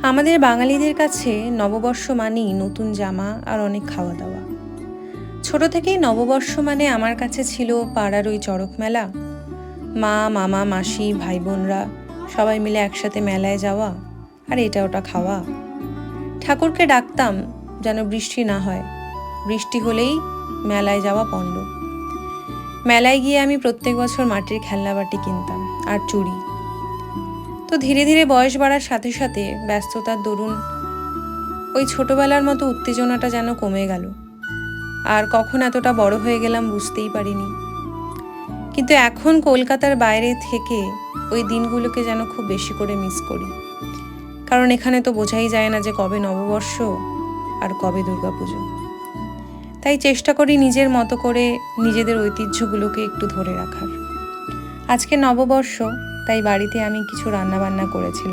আমাদের বাঙালিদের কাছে নববর্ষ মানেই নতুন জামা আর অনেক খাওয়া দাওয়া। ছোট থেকেই নববর্ষ মানে আমার কাছে ছিল পাড়ার ওই চড়ক মেলা, মা মামা মাসি ভাই বোনরা সবাই মিলে একসাথে মেলায় যাওয়া আর এটা ওটা খাওয়া। ঠাকুরকে ডাকতাম যেন বৃষ্টি না হয়, বৃষ্টি হলেই মেলায় যাওয়া পণ্ড। মেলায় গিয়ে আমি প্রত্যেক বছর মাটির খেলনাবাটি কিনতাম আর চুড়ি। তো ধীরে ধীরে বয়স বাড়ার সাথে সাথে ব্যস্ততার দরুন ওই ছোটবেলার মতো উত্তেজনাটা যেন কমে গেল। আর কখন এতটা বড় হয়ে গেলাম বুঝতেই পারিনি। কিন্তু এখন কলকাতার বাইরে থেকে ওই দিনগুলোকে যেন খুব বেশি করে মিস করি, কারণ এখানে তো বোঝাই যায় না যে কবে নববর্ষ আর কবে দুর্গাপুজো। তাই চেষ্টা করি নিজের মতো করে নিজেদের ঐতিহ্যগুলোকে একটু ধরে রাখার। আজকে নববর্ষ, তাই বাড়িতে আমি কিছু রান্নাবান্না করেছিলাম।